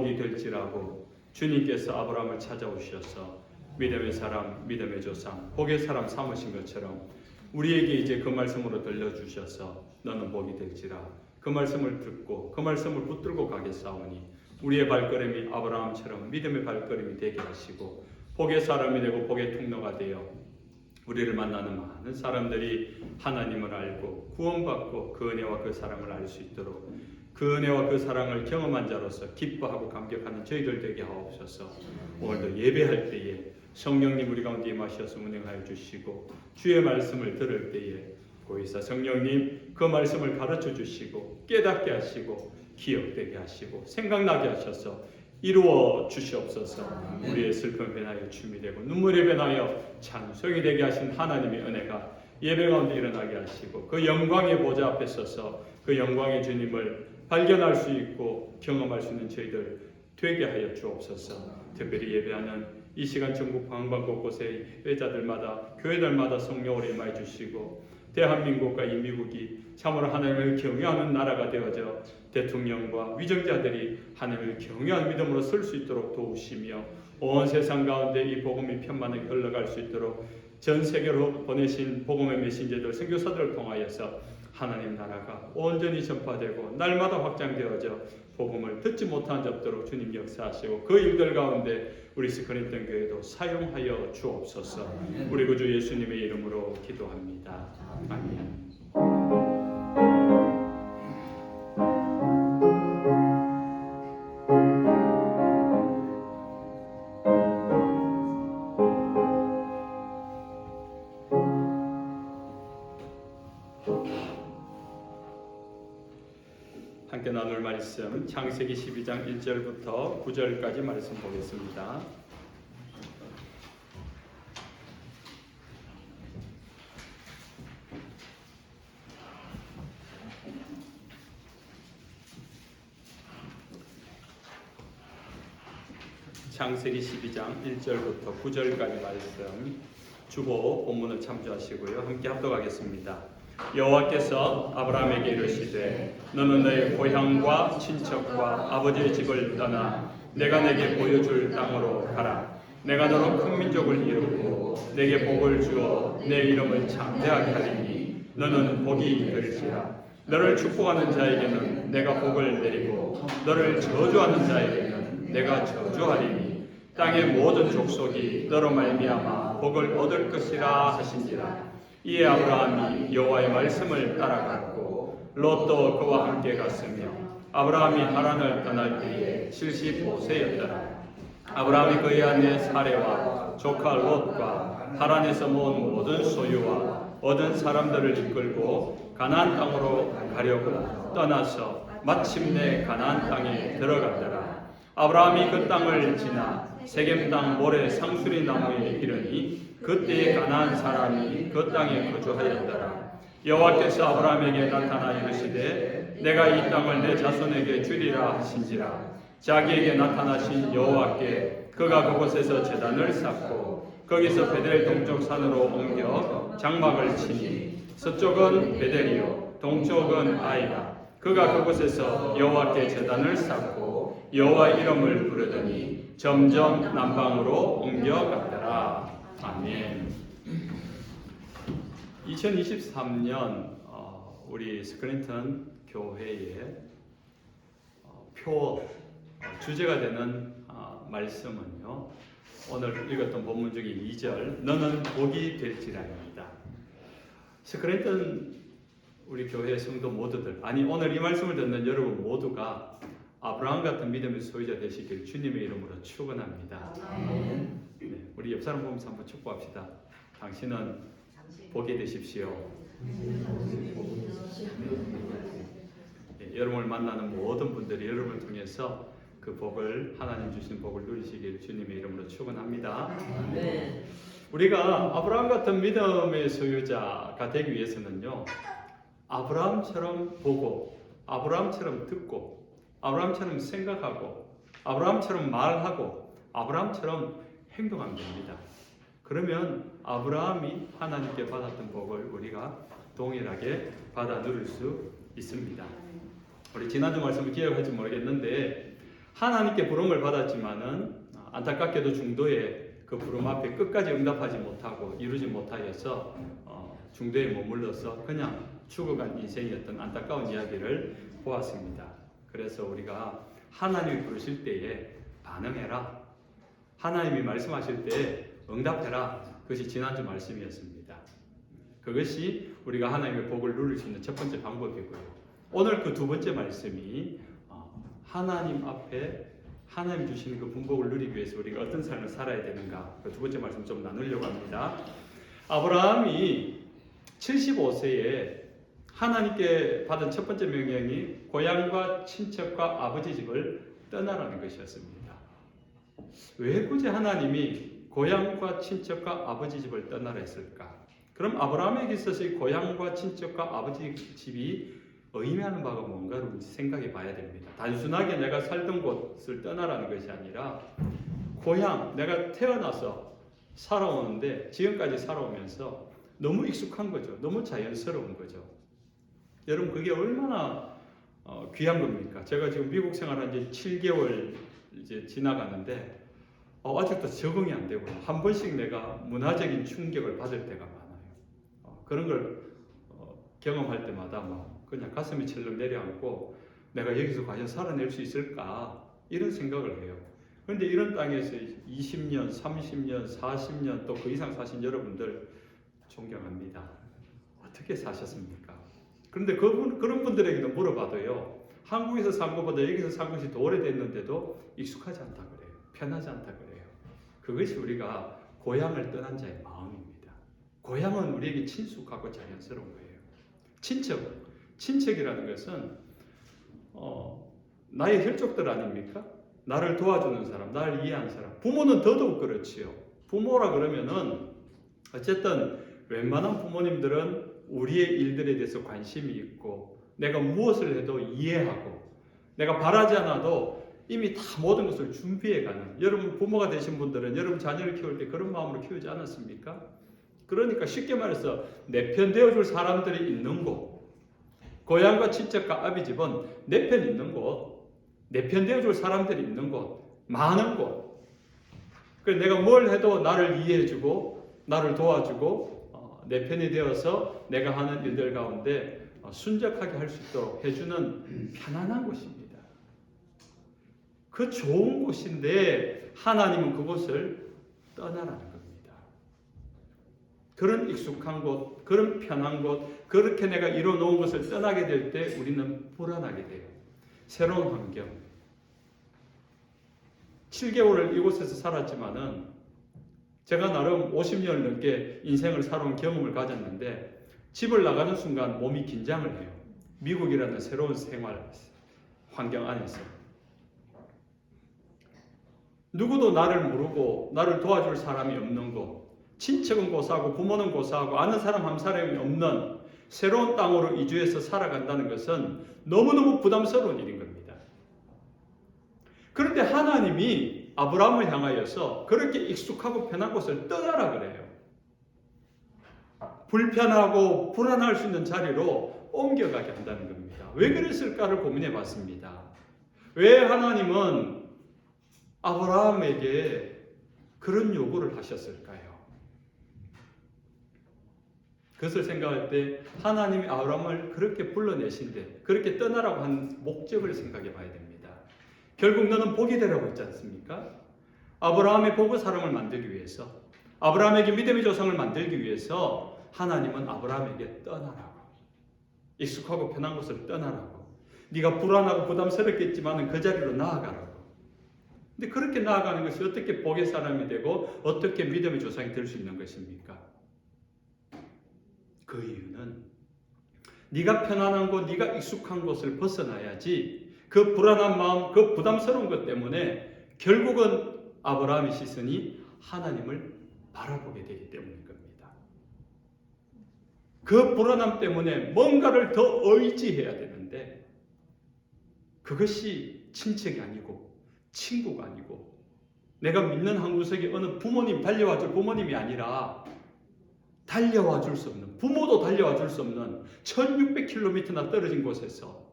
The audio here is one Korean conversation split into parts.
복이 될지라고 주님께서 아브라함을 찾아오셔서 믿음의 사람, 믿음의 조상, 복의 사람 삼으신 것처럼 우리에게 이제 그 말씀으로 들려주셔서 너는 복이 될지라 그 말씀을 듣고 그 말씀을 붙들고 가겠사오니 우리의 발걸음이 아브라함처럼 믿음의 발걸음이 되게 하시고 복의 사람이 되고 복의 통로가 되어 우리를 만나는 많은 사람들이 하나님을 알고 구원받고 그 은혜와 그 사랑을 알 수 있도록 그 은혜와 그 사랑을 경험한 자로서 기뻐하고 감격하는 저희들 되게 하옵소서. 오늘도 예배할 때에 성령님 우리 가운데 임하셔서 운행하여 주시고 주의 말씀을 들을 때에 보이사 성령님 그 말씀을 가르쳐 주시고 깨닫게 하시고 기억되게 하시고 생각나게 하셔서 이루어 주시옵소서. 우리의 슬픔 변하여 춤이 되고 눈물이 변하여 찬송이 되게 하신 하나님의 은혜가 예배 가운데 일어나게 하시고 그 영광의 보좌 앞에 서서 그 영광의 주님을 발견할 수 있고 경험할 수 있는 저희들 되게 하여 주옵소서. 특별히 예배하는 이 시간 전국 방방 곳곳에 예배자들마다 교회들마다 성령으로 임하여 주시고 대한민국과 이 미국이 참으로 하나님을 경외하는 나라가 되어져 대통령과 위정자들이 하나님을 경외하는 믿음으로 설 수 있도록 도우시며 온 세상 가운데 이 복음이 편만하게 흘러갈 수 있도록 전 세계로 보내신 복음의 메신저들 선교사들을 통하여서 하나님 나라가 온전히 전파되고 날마다 확장되어져 복음을 듣지 못한 자 없도록 주님 역사하시고 그 일들 가운데 우리 스크린턴 교회도 사용하여 주옵소서. 우리 구주 예수님의 이름으로 기도합니다. 아멘. 함께 나눌 말씀 창세기 12장 1절부터 9절까지 말씀 보겠습니다. 창세기 12장 1절부터 9절까지 말씀 주보 본문을 참조하시고요. 함께 합독하겠습니다. 여호와께서 아브라함에게 이르시되 너는 너의 고향과 친척과 아버지의 집을 떠나 내가 내게 보여줄 땅으로 가라. 내가 너로 큰 민족을 이루고 내게 복을 주어 내 이름을 창대하게 하리니 너는 복이 될지라. 너를 축복하는 자에게는 내가 복을 내리고 너를 저주하는 자에게는 내가 저주하리니 땅의 모든 족속이 너로 말미암아 복을 얻을 것이라 하신지라. 이에 아브라함이 여호와의 말씀을 따라갔고 롯도 그와 함께 갔으며 아브라함이 하란을 떠날 때에 75세였더라. 아브라함이 그의 아내 사레와 조카 롯과 하란에서 모은 모든 소유와 얻은 사람들을 이끌고 가나안 땅으로 가려고 떠나서 마침내 가나안 땅에 들어갔더라. 아브라함이 그 땅을 지나 세겜 땅 모래 상수리 나무에 이르니 그때에 가나안 사람이 그 땅에 거주하였더라. 여호와께서 아브라함에게 나타나 이르시되 내가 이 땅을 내 자손에게 주리라 하신지라. 자기에게 나타나신 여호와께 그가 그곳에서 제단을 쌓고 거기서 베델 동쪽 산으로 옮겨 장막을 치니 서쪽은 베델이요 동쪽은 아이라. 그가 그곳에서 여호와께 제단을 쌓고 여호와 이름을 부르더니 점점 남방으로 옮겨갔더라. 아멘. 2023년 우리 스크린턴 교회의 주제가 되는 말씀은요. 오늘 읽었던 본문 중에 2절 너는 복이 될지라입니다. 스크린턴 우리 교회 성도 모두들 아니 오늘 이 말씀을 듣는 여러분 모두가 아브라함 같은 믿음의 소유자 되시길 주님의 이름으로 축원합니다. 네, 우리 옆 사람 보면서 한번 축복합시다. 당신은 복이 되십시오. 네, 여러분을 만나는 모든 분들이 여러분을 통해서 그 복을 하나님 주신 복을 누리시길 주님의 이름으로 축원합니다. 네. 우리가 아브라함 같은 믿음의 소유자가 되기 위해서는요. 아브라함처럼 보고 아브라함처럼 듣고 아브라함처럼 생각하고 아브라함처럼 말하고 아브라함처럼 행동하면 됩니다. 그러면 아브라함이 하나님께 받았던 복을 우리가 동일하게 받아 누릴 수 있습니다. 우리 지난주 말씀을 기억할지 모르겠는데 하나님께 부름을 받았지만은 안타깝게도 중도에 그 부름 앞에 끝까지 응답하지 못하고 이루지 못하여서 중도에 머물러서 그냥 죽어간 인생이었던 안타까운 이야기를 보았습니다. 그래서 우리가 하나님이 부르실 때에 반응해라. 하나님이 말씀하실 때에 응답해라. 그것이 지난주 말씀이었습니다. 그것이 우리가 하나님의 복을 누릴 수 있는 첫 번째 방법이고요. 오늘 그 두 번째 말씀이 하나님 앞에 하나님 주시는 그 분복을 누리기 위해서 우리가 어떤 삶을 살아야 되는가, 그 두 번째 말씀 좀 나누려고 합니다. 아브라함이 75세에 하나님께 받은 첫 번째 명령이 고향과 친척과 아버지 집을 떠나라는 것이었습니다. 왜 굳이 하나님이 고향과 친척과 아버지 집을 떠나라 했을까? 그럼 아브라함에게 있어서 이 고향과 친척과 아버지 집이 의미하는 바가 뭔가를 생각해 봐야 됩니다. 단순하게 내가 살던 곳을 떠나라는 것이 아니라 고향, 내가 태어나서 살아오는데 지금까지 살아오면서 너무 익숙한 거죠. 너무 자연스러운 거죠. 여러분 그게 얼마나 귀한 겁니까? 제가 지금 미국 생활한 지 7개월 이제 지나가는데 아직도 적응이 안 되고 한 번씩 내가 문화적인 충격을 받을 때가 많아요. 그런 걸 경험할 때마다 막 그냥 가슴이 철렁 내려앉고 내가 여기서 과연 살아낼 수 있을까 이런 생각을 해요. 그런데 이런 땅에서 20년, 30년, 40년 또 그 이상 사신 여러분들 존경합니다. 어떻게 사셨습니까? 그런데 그런 분들에게도 물어봐도요. 한국에서 산 것보다 여기서 산 것이 더 오래됐는데도 익숙하지 않다 그래요. 편하지 않다 그래요. 그것이 우리가 고향을 떠난 자의 마음입니다. 고향은 우리에게 친숙하고 자연스러운 거예요. 친척이라는 것은 나의 혈족들 아닙니까? 나를 도와주는 사람, 나를 이해하는 사람. 부모는 더더욱 그렇지요. 부모라 그러면은 어쨌든 웬만한 부모님들은 우리의 일들에 대해서 관심이 있고 내가 무엇을 해도 이해하고 내가 바라지 않아도 이미 다 모든 것을 준비해가는, 여러분 부모가 되신 분들은 여러분 자녀를 키울 때 그런 마음으로 키우지 않았습니까? 그러니까 쉽게 말해서 내 편 되어줄 사람들이 있는 곳, 고향과 친척과 아비 집은 내 편 있는 곳, 내 편 되어줄 사람들이 있는 곳, 많은 곳. 그래서 내가 뭘 해도 나를 이해해주고 나를 도와주고 내 편이 되어서 내가 하는 일들 가운데 순적하게 할 수 있도록 해주는 편안한 곳입니다. 그 좋은 곳인데 하나님은 그곳을 떠나라는 겁니다. 그런 익숙한 곳, 그런 편한 곳, 그렇게 내가 이뤄놓은 것을 떠나게 될 때 우리는 불안하게 돼요. 새로운 환경. 7개월을 이곳에서 살았지만은 제가 나름 50년 넘게 인생을 살아온 경험을 가졌는데 집을 나가는 순간 몸이 긴장을 해요. 미국이라는 새로운 생활 환경 안에서. 누구도 나를 모르고 나를 도와줄 사람이 없는 곳, 친척은 고사하고 부모는 고사하고 아는 사람 한 사람이 없는 새로운 땅으로 이주해서 살아간다는 것은 너무너무 부담스러운 일인 겁니다. 그런데 하나님이 아브라함을 향하여서 그렇게 익숙하고 편한 곳을 떠나라 그래요. 불편하고 불안할 수 있는 자리로 옮겨가게 한다는 겁니다. 왜 그랬을까를 고민해 봤습니다. 왜 하나님은 아브라함에게 그런 요구를 하셨을까요? 그것을 생각할 때 하나님이 아브라함을 그렇게 불러내신데 그렇게 떠나라고 한 목적을 생각해 봐야 됩니다. 결국 너는 복이 되라고 했지 않습니까? 아브라함의 복의 사람을 만들기 위해서, 아브라함에게 믿음의 조상을 만들기 위해서 하나님은 아브라함에게 떠나라고, 익숙하고 편한 곳을 떠나라고, 네가 불안하고 부담스럽겠지만 그 자리로 나아가라고. 근데 그렇게 나아가는 것이 어떻게 복의 사람이 되고 어떻게 믿음의 조상이 될 수 있는 것입니까? 그 이유는 네가 편안한 곳, 네가 익숙한 곳을 벗어나야지 그 불안한 마음, 그 부담스러운 것 때문에 결국은 아브라함의 시선이 하나님을 바라보게 되기 때문인 겁니다. 그 불안함 때문에 뭔가를 더 의지해야 되는데 그것이 친척이 아니고 친구가 아니고 내가 믿는 한 구석에 어느 부모님 달려와 줄 부모님이 아니라 달려와 줄 수 없는, 부모도 달려와 줄 수 없는 1600km나 떨어진 곳에서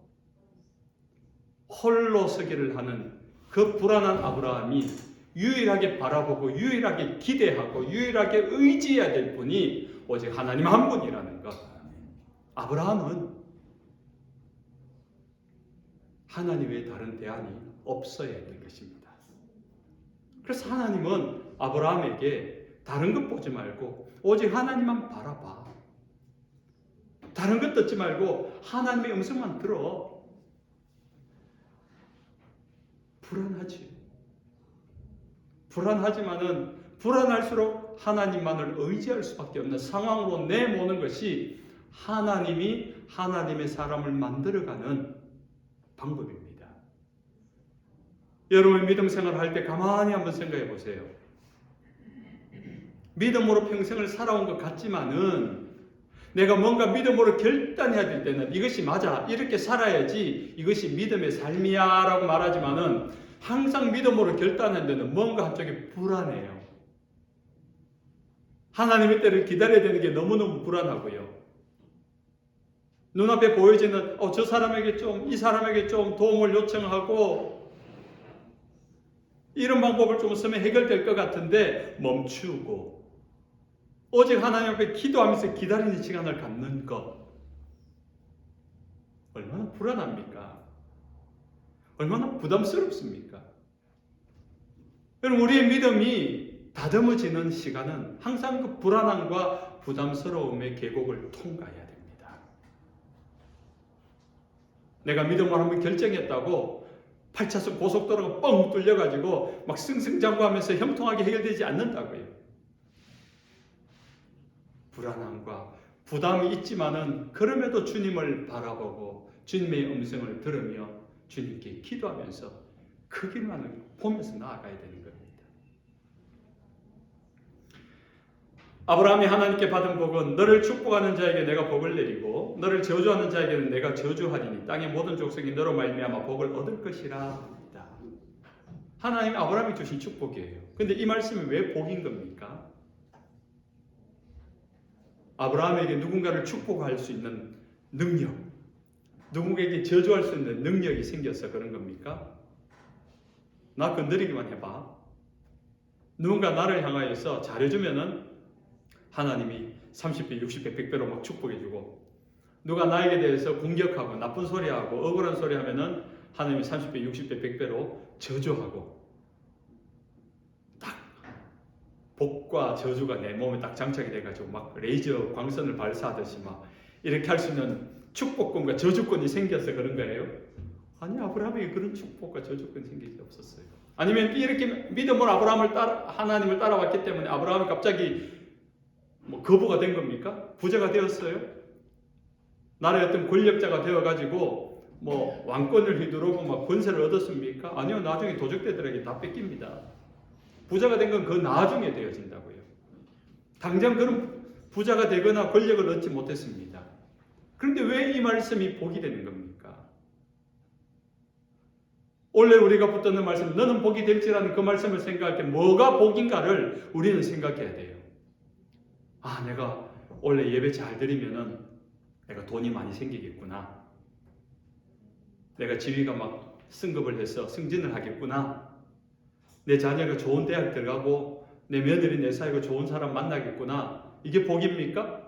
홀로 서기를 하는 그 불안한 아브라함이 유일하게 바라보고 유일하게 기대하고 유일하게 의지해야 될 분이 오직 하나님 한 분이라는 것. 아브라함은 하나님 외에 다른 대안이 없어야 했던 것입니다. 그래서 하나님은 아브라함에게 다른 것 보지 말고 오직 하나님만 바라봐. 다른 것 듣지 말고 하나님의 음성만 들어. 불안하지. 불안하지만은 불안할수록 하나님만을 의지할 수밖에 없는 상황으로 내모는 것이 하나님이 하나님의 사람을 만들어가는 방법입니다. 여러분 믿음 생활을 할 때 가만히 한번 생각해 보세요. 믿음으로 평생을 살아온 것 같지만은 내가 뭔가 믿음으로 결단해야 될 때는 이것이 맞아, 이렇게 살아야지, 이것이 믿음의 삶이야 라고 말하지만은 항상 믿음으로 결단하는 데는 뭔가 한쪽이 불안해요. 하나님의 때를 기다려야 되는 게 너무너무 불안하고요. 눈앞에 보여지는 저 사람에게 좀, 이 사람에게 좀 도움을 요청하고 이런 방법을 좀 쓰면 해결될 것 같은데 멈추고 오직 하나님 앞에 기도하면서 기다리는 시간을 갖는 것, 얼마나 불안합니까? 얼마나 부담스럽습니까? 여러분 우리의 믿음이 다듬어지는 시간은 항상 그 불안함과 부담스러움의 계곡을 통과해야 됩니다. 내가 믿음으로 한번 결정했다고 8차선 고속도로가 뻥 뚫려가지고 막 승승장구하면서 형통하게 해결되지 않는다고요. 불안함과 부담이 있지만은 그럼에도 주님을 바라보고 주님의 음성을 들으며 주님께 기도하면서 그 길만을 보면서 나아가야 되는 겁니다. 아브라함이 하나님께 받은 복은 너를 축복하는 자에게 내가 복을 내리고 너를 저주하는 자에게는 내가 저주하리니 땅의 모든 족속이 너로 말미암아 복을 얻을 것이라 합니다. 하나님이 아브라함이 주신 축복이에요. 근데 이 말씀이 왜 복인 겁니까? 아브라함에게 누군가를 축복할 수 있는 능력, 누군가에게 저주할 수 있는 능력이 생겨서 그런 겁니까? 나 건드리기만 해봐. 누군가 나를 향하여서 잘해주면은 하나님이 30배, 60배, 100배로 막 축복해주고, 누가 나에게 대해서 공격하고 나쁜 소리하고 억울한 소리 하면은 하나님이 30배, 60배, 100배로 저주하고, 딱 복과 저주가 내 몸에 딱 장착이 돼가지고 막 레이저 광선을 발사하듯이 막 이렇게 할 수 있는 축복권과 저주권이 생겨서 그런 거예요? 아니, 아브라함에게 그런 축복과 저주권이 생기지 없었어요. 아니면 이렇게 믿음으로 하나님을 따라왔기 때문에 아브라함이 갑자기 거부가 된 겁니까? 부자가 되었어요? 나라의 어떤 권력자가 되어가지고 왕권을 휘두르고 막 권세를 얻었습니까? 아니요, 나중에 도적들에게 다 뺏깁니다. 부자가 된 건 그 나중에 되어진다고요. 당장 그런 부자가 되거나 권력을 얻지 못했습니다. 그런데 왜 이 말씀이 복이 되는 겁니까? 원래 우리가 붙드는 말씀, 너는 복이 될지라는 그 말씀을 생각할 때 뭐가 복인가를 우리는 생각해야 돼요. 내가 원래 예배 잘 드리면은 내가 돈이 많이 생기겠구나. 내가 지위가 막 승급을 해서 승진을 하겠구나. 내 자녀가 좋은 대학 들어가고 내 며느리 내 사이가 좋은 사람 만나겠구나. 이게 복입니까?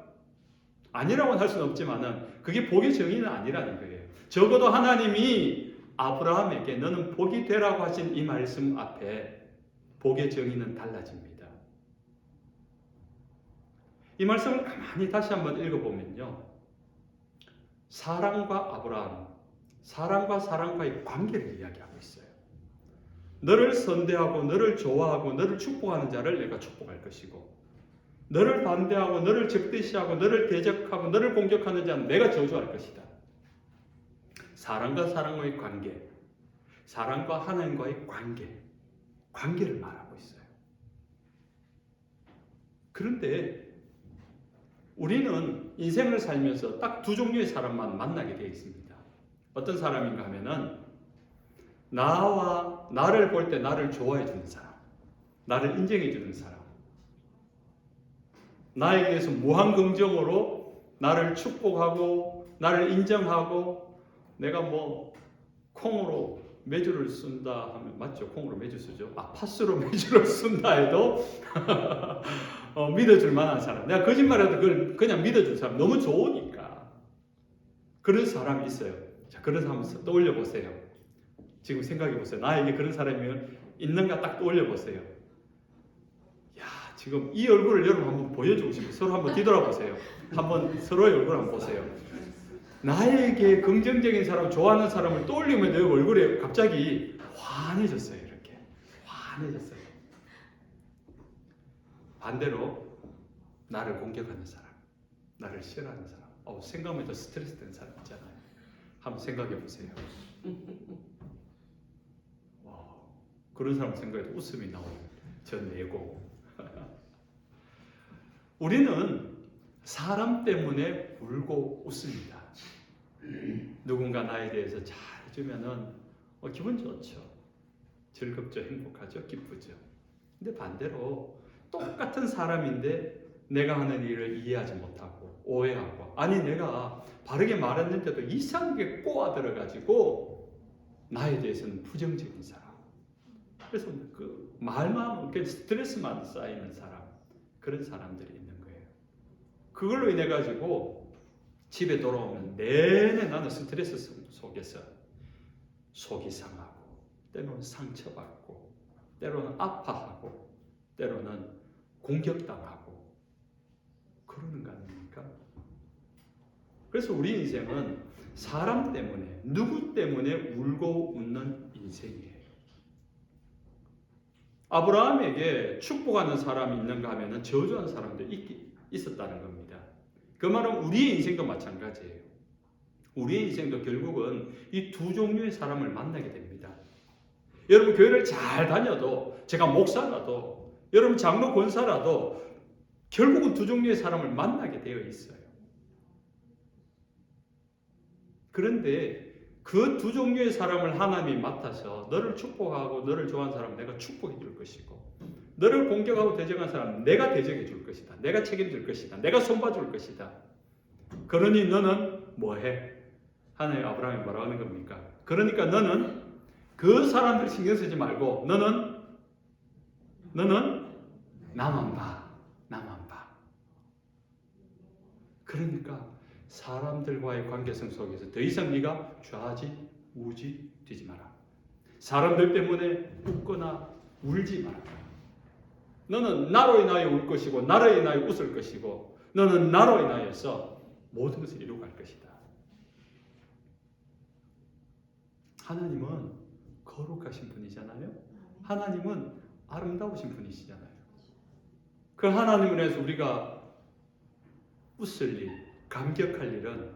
아니라고는 할 수는 없지만은 그게 복의 정의는 아니라는 거예요. 적어도 하나님이 아브라함에게 너는 복이 되라고 하신 이 말씀 앞에 복의 정의는 달라집니다. 이 말씀을 가만히 다시 한번 읽어보면요. 사랑과 아브라함, 사랑과 사랑과의 관계를 이야기하고 있어요. 너를 선대하고 너를 좋아하고 너를 축복하는 자를 내가 축복할 것이고 너를 반대하고 너를 적대시하고 너를 대적하고 너를 공격하는 자는 내가 저주할 것이다. 사랑과 사랑과의 관계, 사랑과 하나님과의 관계를 말하고 있어요. 그런데 우리는 인생을 살면서 딱 두 종류의 사람만 만나게 되어 있습니다. 어떤 사람인가 하면은 나를 볼 때 나를 좋아해 주는 사람, 나를 인정해 주는 사람, 나에 대해서 무한 긍정으로 나를 축복하고 나를 인정하고 내가 콩으로 매주를 쓴다 하면 맞죠? 콩으로 매주 쓰죠. 팥으로 매주를 쓴다 해도 믿어줄 만한 사람. 내가 거짓말해도 그걸 그냥 믿어줄 사람. 너무 좋으니까. 그런 사람이 있어요. 자, 그런 사람 떠올려 보세요. 지금 생각해 보세요. 나에게 그런 사람이 있는가 딱 떠올려 보세요. 야, 지금 이 얼굴을 여러분 한번 보여주고 싶어요. 서로 한번 뒤돌아보세요. 한번 서로의 얼굴 한번 보세요. 나에게 긍정적인 사람, 좋아하는 사람을 떠올리면 내 얼굴에 갑자기 환해졌어요. 이렇게 환해졌어요. 반대로 나를 공격하는 사람, 나를 싫어하는 사람, 생각만 해도 스트레스 되는 사람 있잖아요. 한번 생각해 보세요. 와, 그런 사람 생각해도 웃음이 나오는 저 내고. 우리는 사람 때문에 울고 웃습니다. 누군가 나에 대해서 잘 해주면은 기분 좋죠. 즐겁죠. 행복하죠. 기쁘죠. 근데 반대로 똑같은 사람인데 내가 하는 일을 이해하지 못하고 오해하고, 아니 내가 바르게 말했는데도 이상하게 꼬아들어가지고 나에 대해서는 부정적인 사람, 그래서 그 말만 스트레스만 쌓이는 사람, 그런 사람들이 있는 거예요. 그걸로 인해 가지고 집에 돌아오면 내내 나는 스트레스 속에서 속이 상하고, 때로는 상처받고, 때로는 아파하고, 때로는 공격당하고 그러는 거 아닙니까? 그래서 우리 인생은 사람 때문에, 누구 때문에 울고 웃는 인생이에요. 아브라함에게 축복하는 사람이 있는가 하면 저주하는 사람도 있었다는 겁니다. 그 말은 우리의 인생도 마찬가지예요. 우리의 인생도 결국은 이 두 종류의 사람을 만나게 됩니다. 여러분 교회를 잘 다녀도, 제가 목사라도, 여러분 장로 권사라도 결국은 두 종류의 사람을 만나게 되어 있어요. 그런데 그 두 종류의 사람을 하나님이 맡아서 너를 축복하고 너를 좋아하는 사람은 내가 축복해 줄 것이고, 너를 공격하고 대적하는 사람은 내가 대적해 줄 것이다. 내가 책임질 것이다. 내가 손봐 줄 것이다. 그러니 너는 뭐해? 하나님 아브라함이 뭐라고 하는 겁니까? 그러니까 너는 그 사람들 신경 쓰지 말고 너는 나만 봐. 나만 봐. 그러니까 사람들과의 관계성 속에서 더 이상 네가 좌지 우지 되지 마라. 사람들 때문에 웃거나 울지 마라. 너는 나로 인하여 울 것이고 나로 인하여 웃을 것이고 너는 나로 인하여서 모든 것을 이루어갈 것이다. 하나님은 거룩하신 분이잖아요. 하나님은 아름다우신 분이시잖아요. 그 하나님을 위해서 우리가 웃을 일, 감격할 일은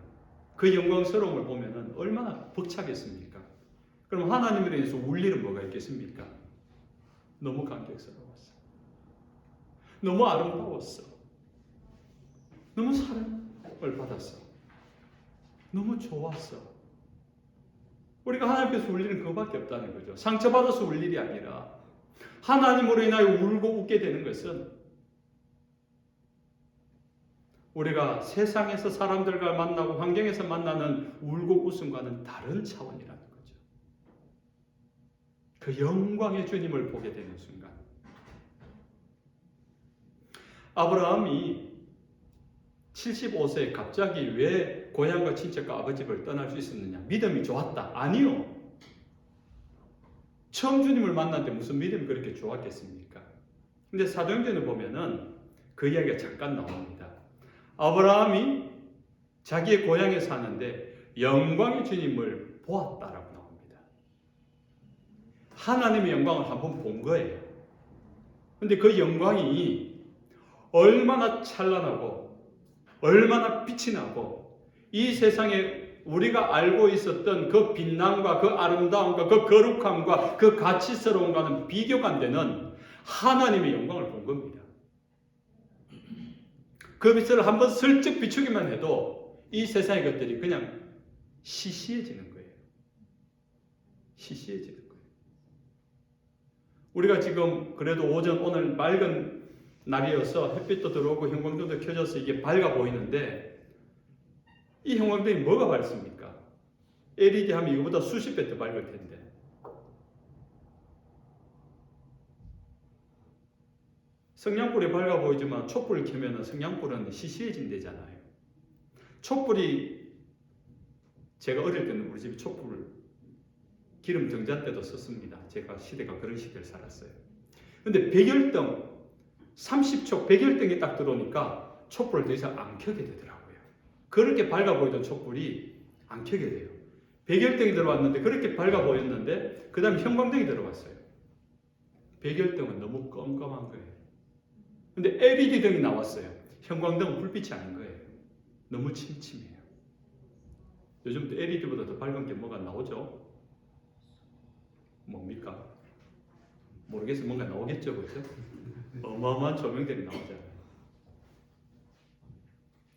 그 영광스러움을 보면 얼마나 벅차겠습니까? 그럼 하나님을 위해서 울 일은 뭐가 있겠습니까? 너무 감격스러웠어. 너무 아름다웠어. 너무 사랑을 받았어. 너무 좋았어. 우리가 하나님 앞에서 울 일은 그거밖에 없다는 거죠. 상처받아서 울 일이 아니라 하나님으로 인하여 울고 웃게 되는 것은 우리가 세상에서 사람들과 만나고 환경에서 만나는 울고 웃음과는 다른 차원이라는 거죠. 그 영광의 주님을 보게 되는 순간, 아브라함이 75세에 갑자기 왜 고향과 친척과 아버지를 떠날 수 있었느냐? 믿음이 좋았다? 아니요. 처음 주님을 만날 때 무슨 믿음이 그렇게 좋았겠습니까? 근데 사도행전을 보면은 그 이야기가 잠깐 나옵니다. 아브라함이 자기의 고향에 사는데 영광의 주님을 보았다라고 나옵니다. 하나님의 영광을 한번 본 거예요. 근데 그 영광이 얼마나 찬란하고 얼마나 빛이 나고 이 세상에 우리가 알고 있었던 그 빛남과 그 아름다움과 그 거룩함과 그 가치스러움과는 비교가 안 되는 하나님의 영광을 본 겁니다. 그 빛을 한번 슬쩍 비추기만 해도 이 세상의 것들이 그냥 시시해지는 거예요. 시시해지는 거예요. 우리가 지금 그래도 오늘 맑은 날이어서 햇빛도 들어오고 형광등도 켜져서 이게 밝아 보이는데 이 형광등이 뭐가 밝습니까? LED 하면 이거보다 수십 배 더 밝을 텐데 성냥불이 밝아 보이지만 촛불을 켜면 성냥불은 시시해진대잖아요. 촛불이 제가 어릴 때는 우리 집에 촛불을 기름 등잔 때도 썼습니다. 제가 시대가 그런 시대를 살았어요. 근데 백열등 30초 백열등이 딱 들어오니까 촛불을 더 이상 안 켜게 되더라고요. 그렇게 밝아 보이던 촛불이 안 켜게 돼요. 백열등이 들어왔는데 그렇게 밝아 보였는데 그 다음에 형광등이 들어왔어요. 백열등은 너무 껌껌한 거예요. 근데 LED 등이 나왔어요. 형광등은 불빛이 아닌 거예요. 너무 침침해요. 요즘도 LED보다 더 밝은 게 뭐가 나오죠? 뭡니까? 모르겠어요. 뭔가 나오겠죠, 그렇죠? 어마어마한 조명들이 나오잖아요.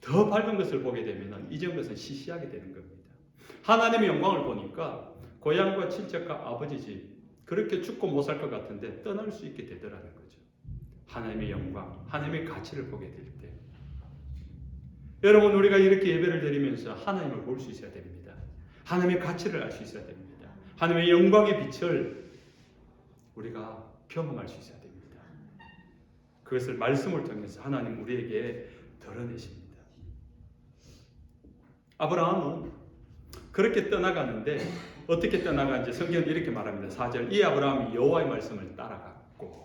더 밝은 것을 보게 되면 이전 것은 시시하게 되는 겁니다. 하나님의 영광을 보니까 고향과 친척과 아버지 집 그렇게 죽고 못 살 것 같은데 떠날 수 있게 되더라는 거죠. 하나님의 영광, 하나님의 가치를 보게 될 때. 여러분, 우리가 이렇게 예배를 드리면서 하나님을 볼 수 있어야 됩니다. 하나님의 가치를 알 수 있어야 됩니다. 하나님의 영광의 빛을 우리가 경험할 수 있어야 됩니다. 그것을 말씀을 통해서 하나님 우리에게 드러내십니다. 아브라함은 그렇게 떠나가는데 어떻게 떠나가는지 성경은 이렇게 말합니다. 4절, 이 아브라함이 여호와의 말씀을 따라갔고,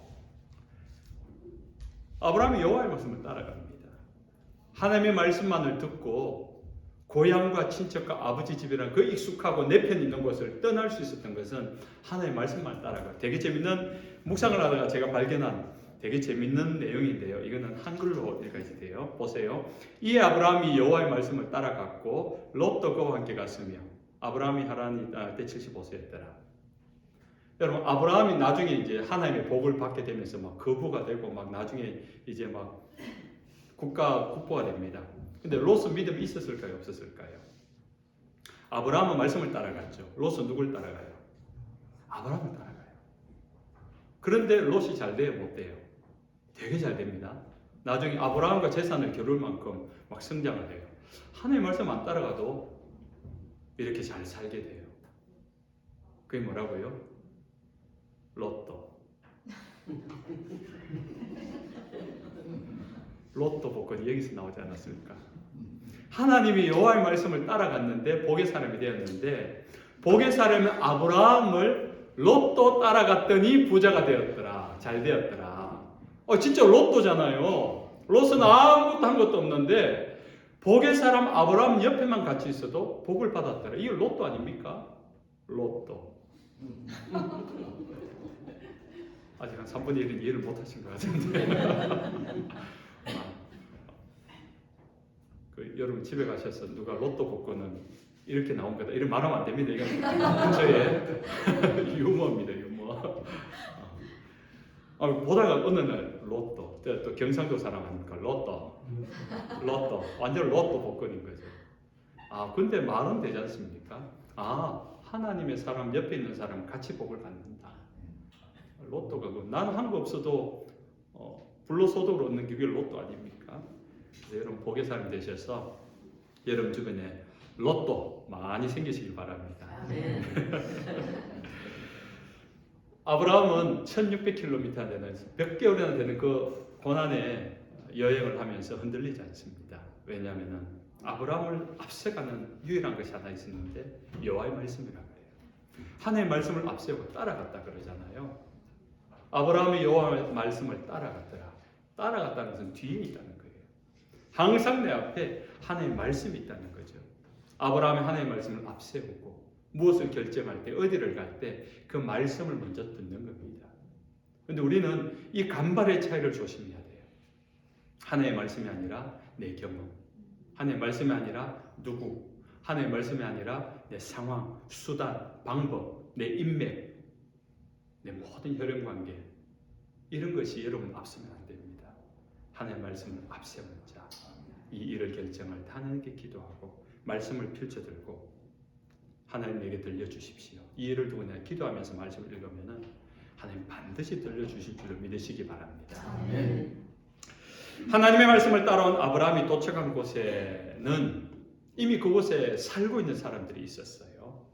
아브라함이 여호와의 말씀을 따라갑니다. 하나님의 말씀만을 듣고 고향과 친척과 아버지 집이랑 그 익숙하고 내 편 있는 곳을 떠날 수 있었던 것은 하나님의 말씀만 따라가. 되게 재밌는 묵상을 하다가 제가 발견한 되게 재밌는 내용인데요. 이거는 한글로 읽어야 돼요. 보세요. 이 아브라함이 여호와의 말씀을 따라갔고 롯도 그와 함께 갔으며 아브라함이 하란에 때 75세였더라. 여러분, 아브라함이 나중에 이제 하나님의 복을 받게 되면서 막 거부가 되고 막 나중에 이제 막 국가가 됩니다. 근데 롯은 믿음이 있었을까요? 없었을까요? 아브라함은 말씀을 따라갔죠. 롯은 누굴 따라가요? 아브라함을 따라가요. 그런데 롯이 잘 돼요? 못 돼요? 되게 잘 됩니다. 나중에 아브라함과 재산을 겨룰 만큼 막 성장을 해요. 하나님의 말씀 안 따라가도 이렇게 잘 살게 돼요. 그게 뭐라고요? 로또. 로또 복권이 여기서 나오지 않았습니까? 하나님이 여호와의 말씀을 따라갔는데 복의 사람이 되었는데 복의 사람은 아브라함을 로또 따라갔더니 부자가 되었더라. 잘 되었더라. 진짜 로또잖아요. 롯은 아무것도 한 것도 없는데 복의 사람 아브라함 옆에만 같이 있어도 복을 받았더라. 이게 로또 아닙니까? 로또. 아직 한 3분의 1은 이해를 못하신 것 같은데. 여러분 집에 가셔서 누가 로또 복권은 이렇게 나온 거다 이런 말하면 안 됩니다. 이건 저의 유머입니다. 유머. 보다가 어느 날 로또, 또 경상도 사람 아닙니까? 로또 완전 로또 복권인 거죠. 근데 말은 되지 않습니까? 하나님의 사람 옆에 있는 사람 같이 복을 받는다. 로또가 나는 한 거 없어도 불로소득을 얻는 게 그게 로또 아닙니까? 여러분 복의 사람 되셔서 여러분 주변에 로또 많이 생기시길 바랍니다. 아브라함은 1600km 되는 몇 개월이나 되는 그 고난의 여행을 하면서 흔들리지 않습니다. 왜냐하면 아브라함을 앞서가는 유일한 것이 하나 있었는데 여호와의 말씀이라고 해요. 하나님의 말씀을 앞세우고 따라갔다 그러잖아요. 아브라함이 여호와의 말씀을 따라갔더라. 따라갔다는 것은 뒤에 있다는 거예요. 항상 내 앞에 하나님의 말씀이 있다는 거죠. 아브라함이 하나님의 말씀을 앞세우고 무엇을 결정할 때 어디를 갈 때 그 말씀을 먼저 듣는 겁니다. 그런데 우리는 이 간발의 차이를 조심해야 돼요. 하나님의 말씀이 아니라 내 경험, 하나님의 말씀이 아니라 누구, 하나님의 말씀이 아니라 내 상황, 수단, 방법, 내 인맥, 내 모든 혈연관계 이런 것이 여러분 앞서면 안 됩니다. 하나님의 말씀을 앞세우는 자, 이 일을 결정할 때 하나님께 기도하고 말씀을 펼쳐들고 하나님에게 들려주십시오. 이 일을 두고 내가 기도하면서 말씀을 읽으면 하나님 반드시 들려주실 줄을 믿으시기 바랍니다. 아멘. 하나님의 말씀을 따라온 아브라함이 도착한 곳에는 이미 그곳에 살고 있는 사람들이 있었어요.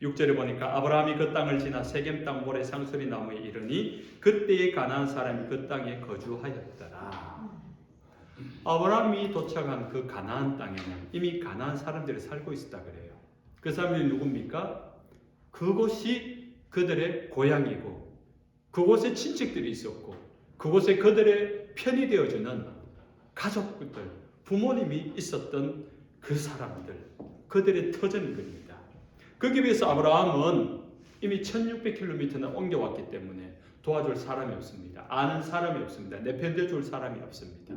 6절에 보니까 아브라함이 그 땅을 지나 세겜 땅 모래 상수리 나무에 이르니 그때에 가나안 사람이 그 땅에 거주하였더라. 아브라함이 도착한 그 가나안 땅에는 이미 가나안 사람들이 살고 있었다 그래요. 그 사람들이 누굽니까? 그곳이 그들의 고향이고 그곳에 친척들이 있었고 그곳에 그들의 편이 되어주는 가족들, 부모님이 있었던 그 사람들, 그들의 터전인 겁니다. 거기에 비해서 아브라함은 이미 1600km나 옮겨왔기 때문에 도와줄 사람이 없습니다. 아는 사람이 없습니다. 내 편 되어줄 사람이 없습니다.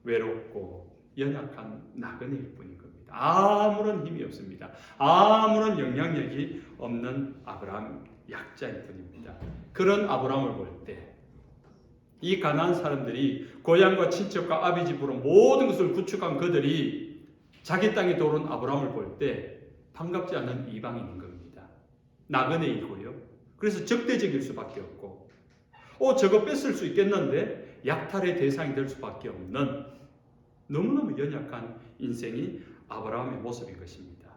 외롭고 연약한 나그네일 뿐인 겁니다. 아무런 힘이 없습니다. 아무런 영향력이 없는 아브라함 약자일 뿐입니다. 그런 아브라함을 볼 때 이 가나안 사람들이 고향과 친척과 아비 집으로 모든 것을 구축한 그들이 자기 땅에 들어온 아브라함을 볼 때 반갑지 않은 이방인인 겁니다. 나그네이고요. 그래서 적대적일 수밖에 없고 저거 뺏을 수 있겠는데 약탈의 대상이 될 수밖에 없는 너무너무 연약한 인생이 아브라함의 모습인 것입니다.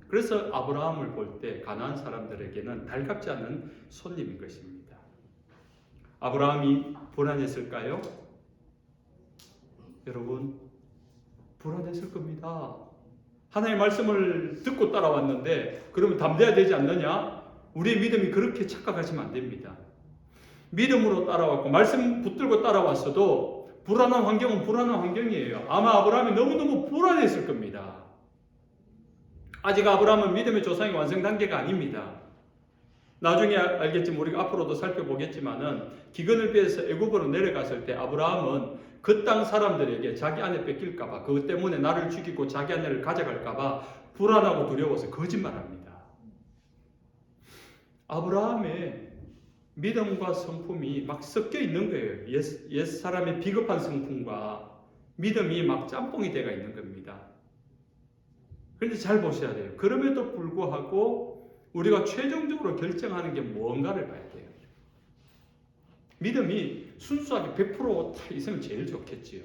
그래서 아브라함을 볼 때 가나안 사람들에게는 달갑지 않은 손님인 것입니다. 아브라함이 불안했을까요? 여러분, 불안했을 겁니다. 하나님의 말씀을 듣고 따라왔는데 그러면 담대해야 되지 않느냐? 우리의 믿음이 그렇게 착각하시면 안 됩니다. 믿음으로 따라왔고 말씀 붙들고 따라왔어도 불안한 환경은 불안한 환경이에요. 아마 아브라함이 너무너무 불안했을 겁니다. 아직 아브라함은 믿음의 조상의 완성 단계가 아닙니다. 나중에 알겠지만 우리가 앞으로도 살펴보겠지만은 기근을 피해서 애굽으로 내려갔을 때 아브라함은 그 땅 사람들에게 자기 아내 뺏길까봐 그것 때문에 나를 죽이고 자기 아내를 가져갈까봐 불안하고 두려워서 거짓말합니다. 아브라함의 믿음과 성품이 막 섞여 있는 거예요. 옛 사람의 비겁한 성품과 믿음이 막 짬뽕이 되어 있는 겁니다. 그런데 잘 보셔야 돼요. 그럼에도 불구하고 우리가 최종적으로 결정하는 게 뭔가를 봐야 돼요. 믿음이 순수하게 100% 있으면 제일 좋겠지요.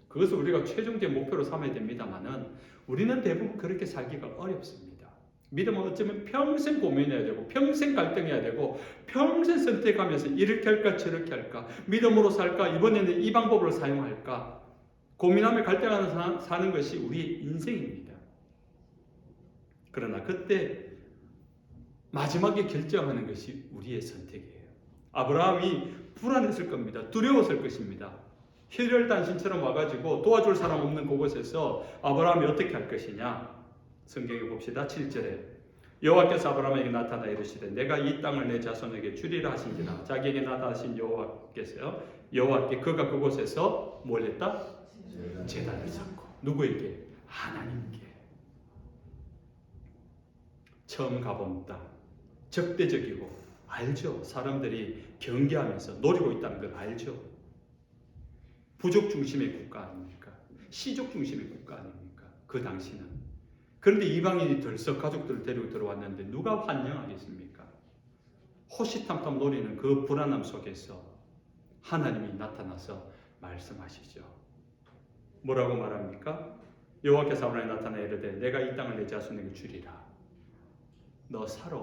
그것을 우리가 최종적 목표로 삼아야 됩니다만은 우리는 대부분 그렇게 살기가 어렵습니다. 믿음은 어쩌면 평생 고민해야 되고 평생 갈등해야 되고 평생 선택하면서 이렇게 할까 저렇게 할까 믿음으로 살까 이번에는 이 방법을 사용할까 고민하며 갈등하면서 사는 것이 우리의 인생입니다. 그러나 그때 마지막에 결정하는 것이 우리의 선택이에요. 아브라함이 불안했을 겁니다. 두려웠을 것입니다. 혈혈단신처럼 와가지고 도와줄 사람 없는 그곳에서 아브라함이 어떻게 할 것이냐. 성경에 봅시다. 7절에 여호와께서 아브라함에게 나타나 이르시되 내가 이 땅을 내 자손에게 주리라 하신지라. 자기에게 나타나신 여호와께 그가 그곳에서 뭘 했다? 제단을 쌓고. 누구에게? 하나님께. 처음 가본 땅 적대적이고 알죠. 사람들이 경계하면서 노리고 있다는 걸 알죠. 부족 중심의 국가 아닙니까? 시족 중심의 국가 아닙니까? 그 당시는. 그런데 이방인이 들썩 가족들을 데리고 들어왔는데 누가 환영하겠습니까? 호시탐탐 노리는 그 불안함 속에서 하나님이 나타나서 말씀하시죠. 뭐라고 말합니까? 여호와께서 아브라함에 나타나 이르되 내가 이 땅을 내 자손에게 주리라. 너 살아.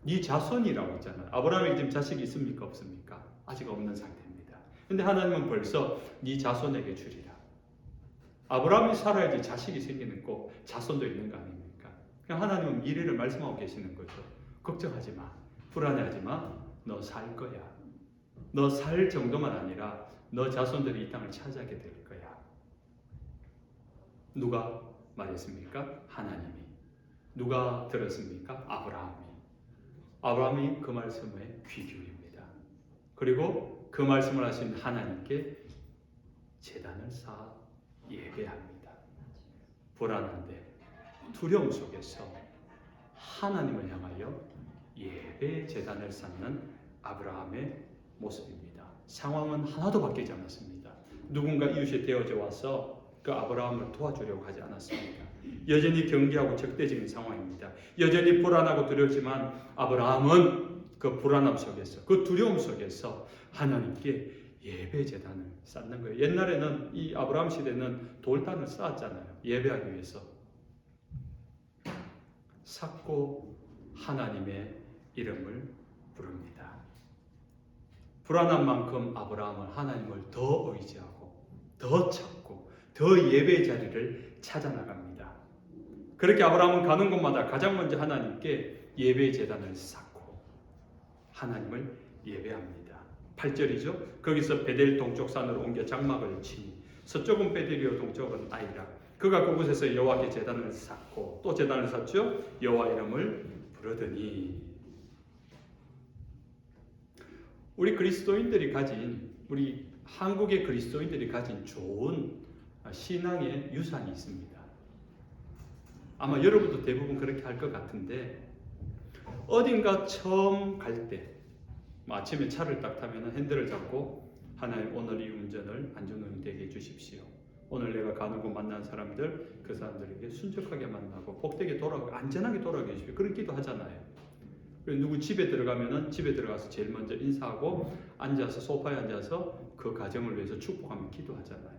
네 자손이라고 했잖아요. 아브라함에게 지금 자식이 있습니까? 없습니까? 아직 없는 상태입니다. 근데 하나님은 벌써 네 자손에게 주리라. 아브라함이 살아야지 자식이 생기는 거 자손도 있는 거 아닙니까? 그냥 하나님은 미래를 말씀하고 계시는 거죠. 걱정하지 마. 불안해하지 마. 너 살 거야. 너 살 정도만 아니라 너 자손들이 이 땅을 차지하게 될 거야. 누가 말했습니까? 하나님이. 누가 들었습니까? 아브라함이 그 말씀에 귀 기울입니다. 그리고 그 말씀을 하신 하나님께 제단을 쌓아 예배합니다. 불안한데 두려움 속에서 하나님을 향하여 예배 제단을 쌓는 아브라함의 모습입니다. 상황은 하나도 바뀌지 않았습니다. 누군가 이웃이 되어져 와서 그 아브라함을 도와주려고 하지 않았습니다. 여전히 경계하고 적대적인 상황입니다. 여전히 불안하고 두렵지만 아브라함은 그 불안함 속에서 그 두려움 속에서 하나님께 예배 제단을 쌓는 거예요. 옛날에는 이 아브라함 시대는 돌단을 쌓았잖아요. 예배하기 위해서. 쌓고 하나님의 이름을 부릅니다. 불안한 만큼 아브라함은 하나님을 더 의지하고 더 찾고 더 예배의 자리를 찾아 나갑니다. 그렇게 아브라함은 가는 곳마다 가장 먼저 하나님께 예배의 제단을 쌓고 하나님을 예배합니다. 8절이죠. 거기서 베델 동쪽 산으로 옮겨 장막을 치니 서쪽은 베델이요 동쪽은 아이라. 그가 그곳에서 여호와께 제단을 쌓고 또 제단을 쌓죠. 여호와 이름을 부르더니 우리 그리스도인들이 가진 우리 한국의 그리스도인들이 가진 좋은 신앙의 유산이 있습니다. 아마 여러분도 대부분 그렇게 할 것 같은데 어딘가 처음 갈 때 아침에 차를 딱 타면 핸들을 잡고 하나님 오늘 이 운전을 안전운이 되게 해주십시오. 오늘 내가 가는 곳 만난 사람들 그 사람들에게 순적하게 만나고 복되게 돌아가고 안전하게 돌아가게 해주십시오. 그런 기도 하잖아요. 그리고 누구 집에 들어가면은 집에 들어가서 제일 먼저 인사하고 앉아서 소파에 앉아서 그 가정을 위해서 축복하며 기도하잖아요.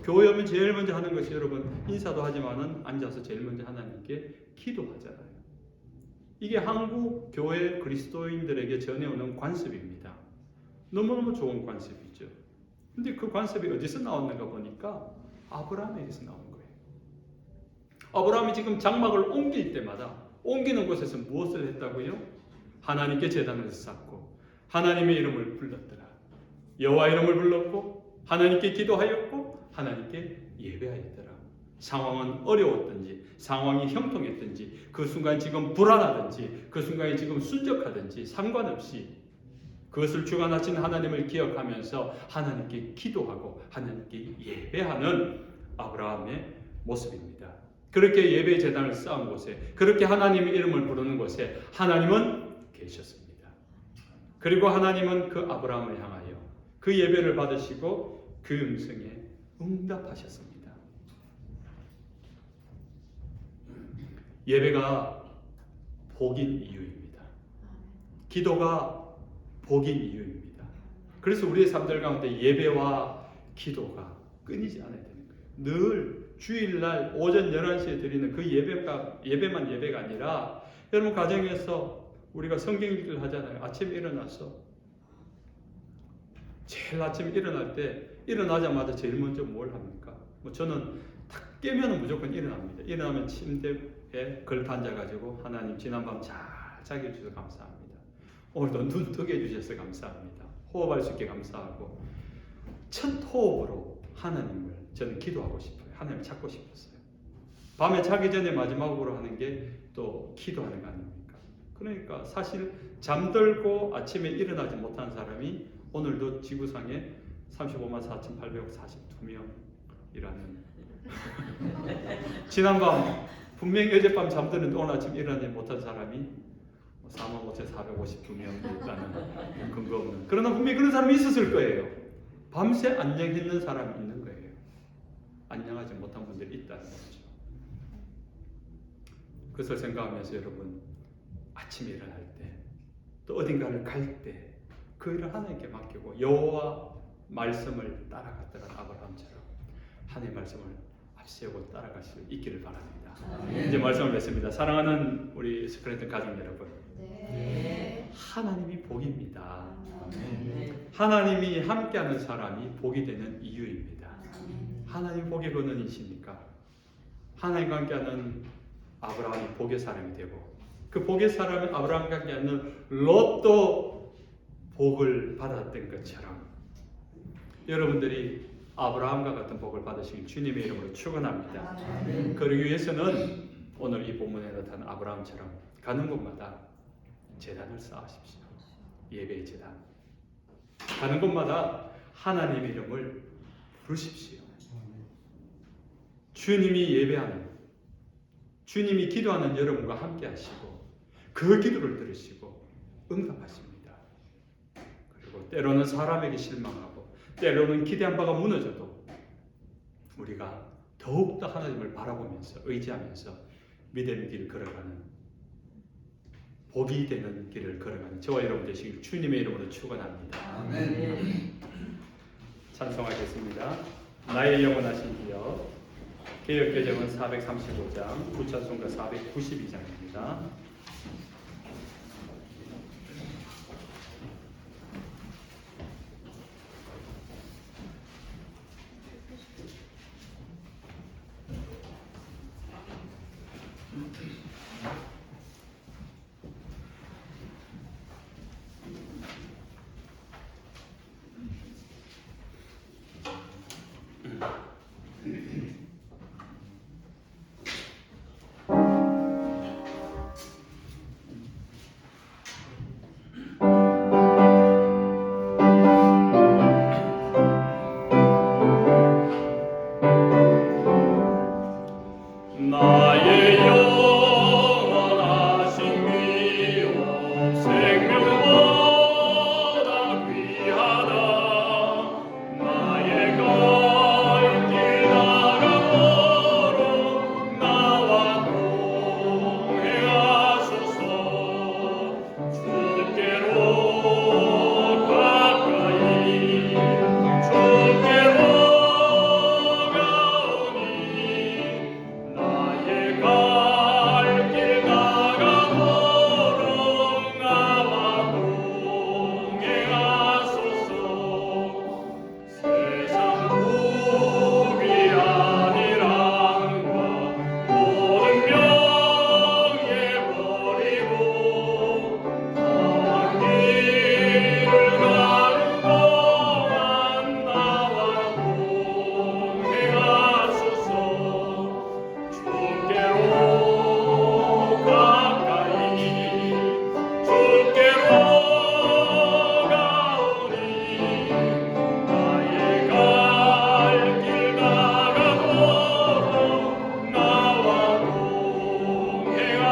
교회 오면 제일 먼저 하는 것이 여러분 인사도 하지만은 앉아서 제일 먼저 하나님께 기도하잖아요. 이게 한국 교회 그리스도인들에게 전해오는 관습입니다. 너무너무 좋은 관습이죠. 근데 그 관습이 어디서 나왔는가 보니까 아브라함에게서 나온 거예요. 아브라함이 지금 장막을 옮길 때마다 옮기는 곳에서 무엇을 했다고요? 하나님께 제단을 쌓고 하나님의 이름을 불렀더라. 여호와 이름을 불렀고 하나님께 기도하였고 하나님께 예배하였더라. 상황은 어려웠든지 상황이 형통했든지 그 순간 지금 불안하든지 그 순간에 지금 순적하든지 상관없이 그것을 주관하신 하나님을 기억하면서 하나님께 기도하고 하나님께 예배하는 아브라함의 모습입니다. 그렇게 예배 제단을 쌓은 곳에 그렇게 하나님의 이름을 부르는 곳에 하나님은 계셨습니다. 그리고 하나님은 그 아브라함을 향하여 그 예배를 받으시고 그 음성에 응답하셨습니다. 예배가 복인 이유입니다. 기도가 복인 이유입니다. 그래서 우리의 삶들 가운데 예배와 기도가 끊이지 않아야 되는 거예요. 늘 주일날 오전 11시에 드리는 그 예배만 예배가 아니라 여러분 가정에서 우리가 성경 읽기를 하잖아요. 아침에 일어나서 제일 아침에 일어날 때 일어나자마자 제일 먼저 뭘 합니까? 저는 딱 깨면 무조건 일어납니다. 일어나면 침대에 걸터 앉아가지고 하나님 지난밤 잘 자게 해주셔서 감사합니다. 오늘도 눈 뜨게 해주셔서 감사합니다. 호흡할 수 있게 감사하고 첫 호흡으로 하나님을 저는 기도하고 싶어요. 하나님을 찾고 싶었어요. 밤에 자기 전에 마지막으로 하는 게 또 기도하는 거 아닙니까? 그러니까 사실 잠들고 아침에 일어나지 못한 사람이 오늘도 지구상에 35만 4,842명이라는 지난밤 분명히 어젯밤 잠드는데 오늘 아침 일어나지 못한 사람이 45,452명이 있다는 근거 없는 그러나 분명히 그런 사람이 있었을 거예요. 밤새 안녕했는 사람이 있는 거예요. 안녕하지 못한 분들이 있다는 거죠. 그것을 생각하면서 여러분 아침에 일어날 때 또 어딘가를 갈 때 그 일을 하나님께 맡기고 여호와 말씀을 따라갔더란 아브라함처럼 하나님의 말씀을 앞세우고 따라갈 수 있기를 바랍니다. 이제 말씀을 맺습니다. 사랑하는 우리 스크래튼 가족 여러분, 하나님이 복입니다. 하나님이 함께하는 사람이 복이 되는 이유입니다. 하나님 복의 근원이시니까 하나님과 함께하는 아브라함이 복의 사람이 되고 그 복의 사람은 아브라함과 함께하는 롯도 복을 받았던 것처럼 여러분들이 아브라함과 같은 복을 받으시길 주님의 이름으로 축원합니다. 그러기 위해서는 오늘 이 본문에 나타난 아브라함처럼 가는 곳마다 제단을 쌓으십시오. 예배의 제단. 가는 곳마다 하나님의 이름을 부르십시오. 주님이 예배하는, 주님이 기도하는 여러분과 함께 하시고 그 기도를 들으시고 응답하십니다. 그리고 때로는 사람에게 실망하고 때로는 기대한 바가 무너져도 우리가 더욱더 하나님을 바라보면서 의지하면서 믿음의 길을 걸어가는 복이 되는 길을 걸어가는 저와 여러분 되시길 주님의 이름으로 축원합니다. 아멘. 찬송하겠습니다. 나의 영원하신 이여 개역개정은 435장, 부천송가 492장입니다. 나의 영원하신 위엄 생명보다 귀하다. 나의 갈 길 나가도록 나와 동행하소서. 주께로 가까이 주께로 가오니 나의 갈 길 나가도록 나와 동행하소서. 세상 부귀한 일함과 모든 명예 버리고 험한 길을 가는 동안 나와 동행하소서. 주께로 가까이 주께로 가오니 나의 갈 길 나가도록 나와 동행하소서.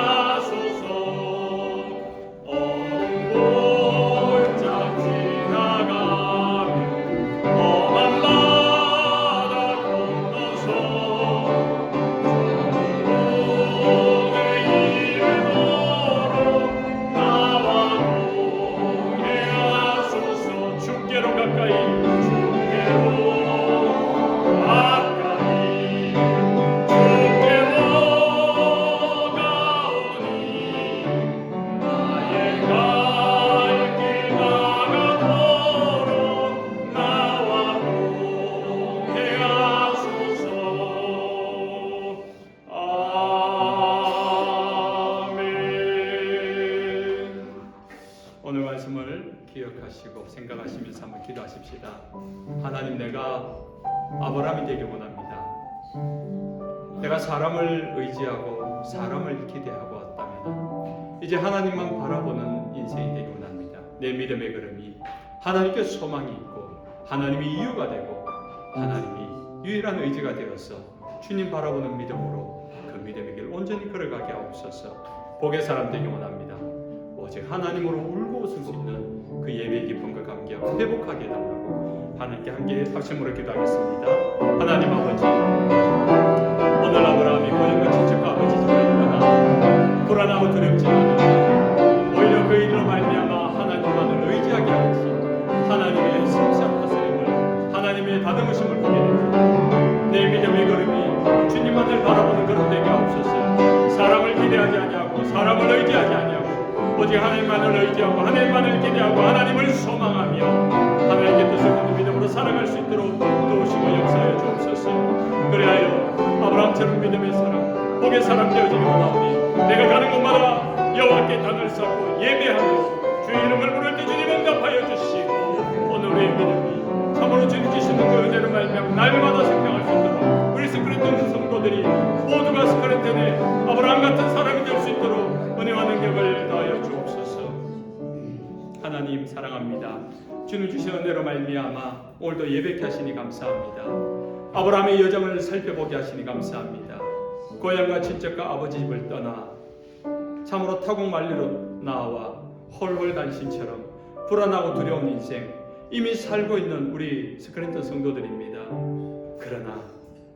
어둠 골짝 지나가며 험한 바다 건너서 주님의 이름으로 나와 동행하소서. 주께로 가까이 주께로 가까이 주께로 가오니 나의 갈 길 나가도록 나와 동행하소서. 아멘. 오늘 말씀을 기억하시고 생각하시면서 한번 기도하십시다. 하나님, 내가 아브라함이 되길 원합니다. 내가 사람을 의지하고 사람을 기대하고 왔다면 이제 하나님만 바라보는 인생이 되길 원합니다. 내 믿음의 걸음이 하나님께 소망이 있고 하나님이 이유가 되고 하나님이 유일한 의지가 되어서 주님 바라보는 믿음으로 그 믿음의 길 온전히 걸어가게 하옵소서. 복의 사람 되길 원합니다. 오직 하나님으로 울고 웃을 수 있는 그 예배의 기쁨과 감격을 회복하게 해달라고 하나님께 함께 합심으로 기도하겠습니다. 하나님 아버지, 오늘 아브라함이 고향과 친척과 아버지 집을 떠나 불안하고 두렵지 않아 오히려 그 일로 말미암아 하나님만을 의지하게 하옵소서. 하나님의 성실한 다스림을 하나님의 다듬으심을 보게 됩니다. 내 믿음의 걸음이 주님만을 바라보는 걸음 되게 하옵소서. 사람을 기대하지 아니하고 사람을 의지하지 아니하고 오직 하나님만을 의지하고 하나님만을 기대하고 하나님을 소망하며 하나님께 뜻을 듣는 믿음으로 살아갈 수 있도록 도우시고 역사하여 주옵소서. 그리하여 아브라함처럼 믿음의 사람, 복의 사람 되어지기 원하오니 내가 가는 곳마다 여호와께 단을 쌓고 예배하며 주의 이름을 부를 때 주님 응답하여 주시고 오늘 우리의 믿음이 참으로 주님 주시는 그 은혜로 말미암아 날마다 생명할 수 있도록 우리 스크린ton 성도들이 모두가 스크린ton에 아브라함 같은 사람이 될 수 있도록 은혜와 능력을 더하여 주옵소서. 하나님 사랑합니다. 주님 주신 은혜로 말미암아 오늘도 예배케 하시니 감사합니다. 아브라함의 여정을 살펴보게 하시니 감사합니다. 고향과 친척과 아버지 집을 떠나 참으로 타국만리로 나와 홀홀단신처럼 불안하고 두려운 인생 이미 살고 있는 우리 스크린ton 성도들입니다. 그러나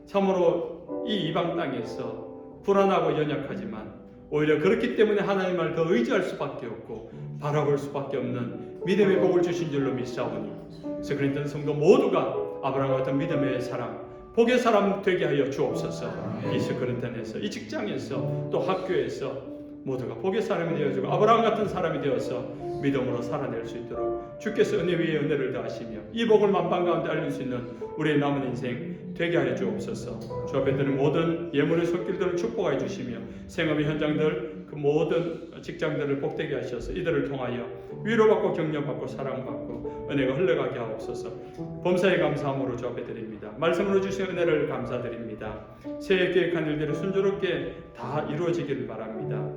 참으로 이 이방 땅에서 불안하고 연약하지만 오히려 그렇기 때문에 하나님을 더 의지할 수밖에 없고 바라볼 수밖에 없는 믿음의 복을 주신 줄로 믿사오니 스크린ton 성도 모두가 아브라함 같은 믿음의 사람, 복의 사람 되게 하여 주옵소서. 이 스크린턴에서, 이 직장에서, 또 학교에서 모두가 복의 사람이 되어주고 아브라함 같은 사람이 되어서 믿음으로 살아낼 수 있도록 주께서 은혜 위에 은혜를 더하시며 이 복을 만방 가운데 알릴 수 있는 우리의 남은 인생 되게 하여 주옵소서. 주 앞에 드는 모든 예물의 손길들을 축복하여 주시며 생업의 현장들 그 모든 직장들을 복되게 하셔서 이들을 통하여 위로받고 격려받고 사랑받고 은혜가 흘러가게 하옵소서. 범사에 감사함으로 주 앞에 드립니다. 말씀으로 주신 은혜를 감사드립니다. 새해 계획한 일들이 순조롭게 다 이루어지기를 바랍니다.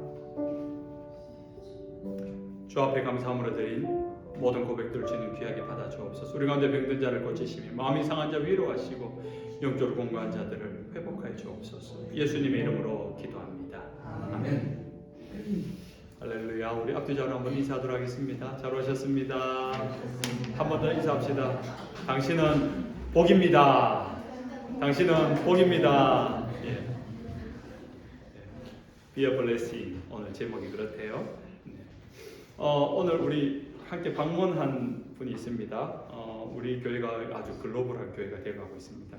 주 앞에 감사함으로 드린 모든 고백들을 주님 귀하게 받아 주옵소서. 우리 가운데 병든 자를 고치시며 마음이 상한 자 위로하시고 영적으로 공고한 자들을 회복하여 주옵소서. 예수님의 이름으로 기도합니다. 아멘. 할렐루야. 우리 앞뒤자로 한번 인사하도록 하겠습니다. 잘 오셨습니다. 한 번 더 인사합시다. 당신은 복입니다. 당신은 복입니다. 예. Be a blessing. 오늘 제목이 그렇대요. 네. 오늘 우리 함께 방문한 분이 있습니다. 우리 교회가 아주 글로벌한 교회가 되어가고 있습니다.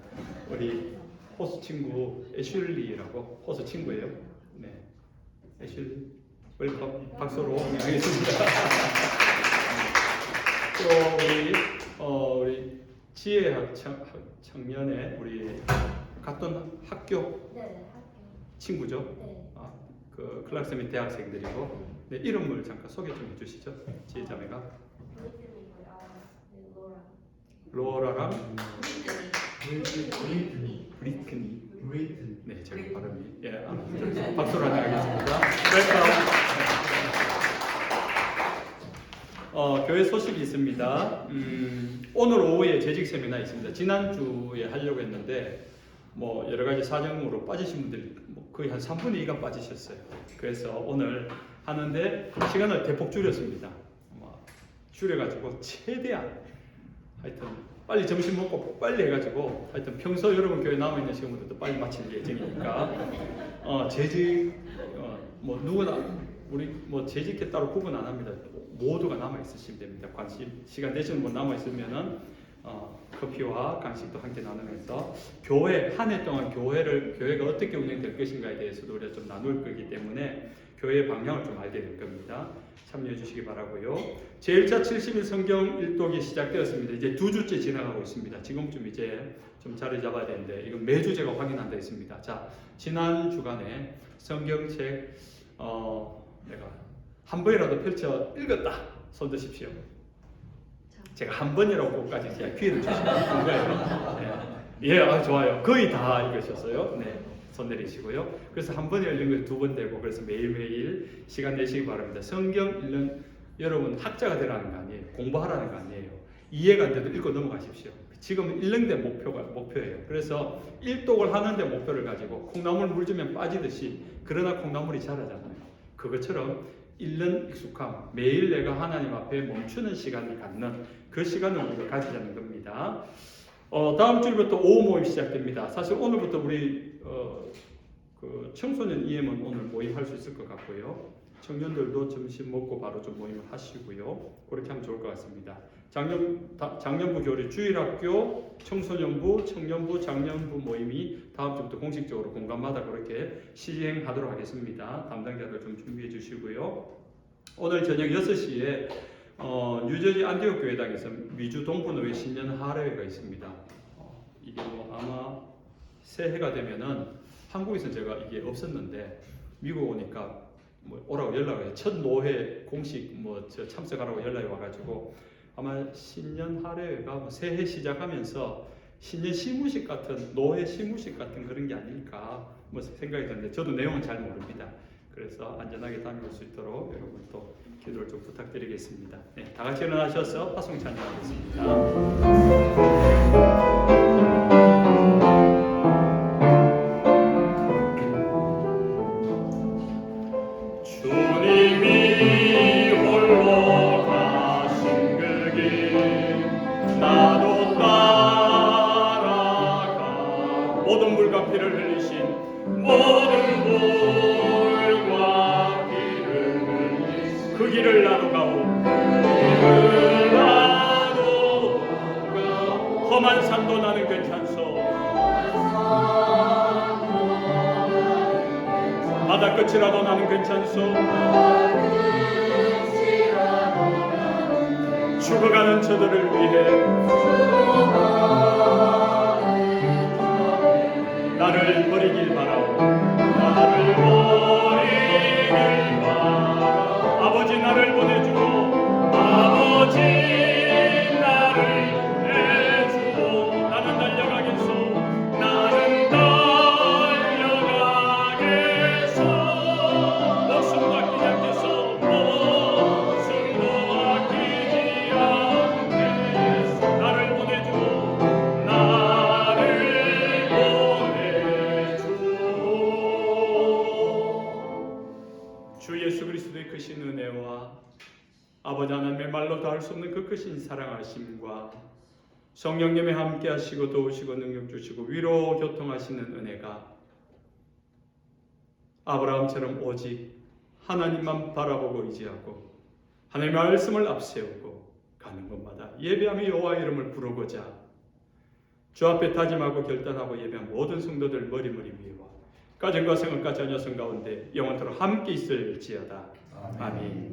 우리 호스 친구 애슐리라고 호스 친구예요. 네, 애슐리 웰컴 박수로 환영하겠습니다. 또 우리 지혜 청년의 우리 갔던 학교 친구죠. 그 클락스 및 대학생들이고 네, 이름을 잠깐 소개 좀 해주시죠. 지혜자매가 로라랑 브리트니. 네, 제가 발음이 박수로 환영하겠습니다. 교회 소식이 있습니다. 오늘 오후에 재직 세미나 있습니다. 지난주에 하려고 했는데 뭐 여러 가지 사정으로 빠지신 분들이 거의 한 3분의 2가 빠지셨어요. 그래서 오늘 하는데 시간을 대폭 줄였습니다. 줄여가지고 최대한 하여튼 빨리 점심 먹고 빨리 해가지고 하여튼 평소 여러분 교회 남아 있는 시간보다 빨리 마칠 예정이니까 재직 뭐 누구나 우리 뭐 재직에 따로 구분 안 합니다. 모두가 남아 있으시면 됩니다. 관심 시간 되시는 분 남아 있으면은 커피와 간식도 함께 나누면서 교회 한 해 동안 교회가 어떻게 운영될 것인가에 대해서도 우리가 좀 나눌 거기 때문에 교회의 방향을 좀 알게 될 겁니다. 참여해 주시기 바라고요. 제1차 70일 성경 일독이 시작되었습니다. 이제 2주째 지나가고 있습니다. 지금쯤 이제 좀 자리 잡아야 되는데 이건 매주 제가 확인한다 했습니다. 자, 지난 주간에 성경책 내가 한 번이라도 펼쳐 읽었다. 손 드십시오. 제가 한 번이라고까지 제가 기회를 주시는 거예요. 예, 좋아요. 거의 다 읽으셨어요. 네, 손 내리시고요. 그래서 한 번에 읽는 거 2번 되고 그래서 매일매일 시간 내시기 바랍니다. 성경 읽는 여러분 학자가 되라는 거 아니에요. 공부하라는 거 아니에요. 이해가 안 돼도 읽고 넘어가십시오. 지금 읽는 데 목표예요. 그래서 일독을 하는데 목표를 가지고 콩나물 물 주면 빠지듯이 그러나 콩나물이 자라잖아요. 그것처럼 읽는 익숙함, 매일 내가 하나님 앞에 멈추는 시간을 갖는 그 시간을 우리가 가지자는 겁니다. 다음 주부터 오후 모임 시작됩니다. 사실 오늘부터 우리 그 청소년 EM은 오늘 모임할 수 있을 것 같고요. 청년들도 점심 먹고 바로 좀 모임을 하시고요. 그렇게 하면 좋을 것 같습니다. 작년부 교리 주일학교, 청소년부, 청년부, 작년부 모임이 다음 주부터 공식적으로 공간마다 그렇게 시행하도록 하겠습니다. 담당자들 좀 준비해 주시고요. 오늘 저녁 6시에 뉴저지 안디옥 교회당에서 미주 동부노회 신년 할애회가 있습니다. 이게 뭐 아마 새해가 되면은 한국에서 제가 이게 없었는데 미국 오니까 뭐 오라고 연락을 해요. 첫 노회 공식 뭐 저 참석하라고 연락이 와가지고 아마 신년 할애회가 뭐 새해 시작하면서 신년 시무식 같은 노회 시무식 같은 그런 게 아닐까 뭐 생각이 드는데 저도 내용은 잘 모릅니다. 그래서 안전하게 다녀올 수 있도록 여러분 또 기도를 좀 부탁드리겠습니다. 네, 다 같이 일어나셔서 화성 찬양하겠습니다. 모든 물과 피를 흘리신 그 길을 나도 가오 험한 산도 나는 괜찮소 끝이라도 나는 괜찮소. 죽어가는 저들을 위해 나를 버리길 바라오. 나를 버리길 바라오. 아버지 나를 보내주고 아버지 나를 내주고 나는 달려가겠소. 나는 달려가겠소. 목숨도 아끼지 않겠소. 목숨도 아끼지 않겠소. 나를 보내주고 나를 보내주고. 주 예수 그리스도의 크신 은혜와 아버지 하나님의 말로 다할 수 없는 그 크신 사랑하심과 성령님의 함께 하시고 도우시고 능력 주시고 위로 교통하시는 은혜가 아브라함처럼 오직 하나님만 바라보고 의지하고 하나님의 말씀을 앞세우고 가는 곳마다 예배하며 여호와 이름을 부르고자 주 앞에 다짐하고 결단하고 예배한 모든 성도들 머리머리 위와 가정과 생활과 자녀성 가운데 영원토록 함께 있을지어다. 아멘.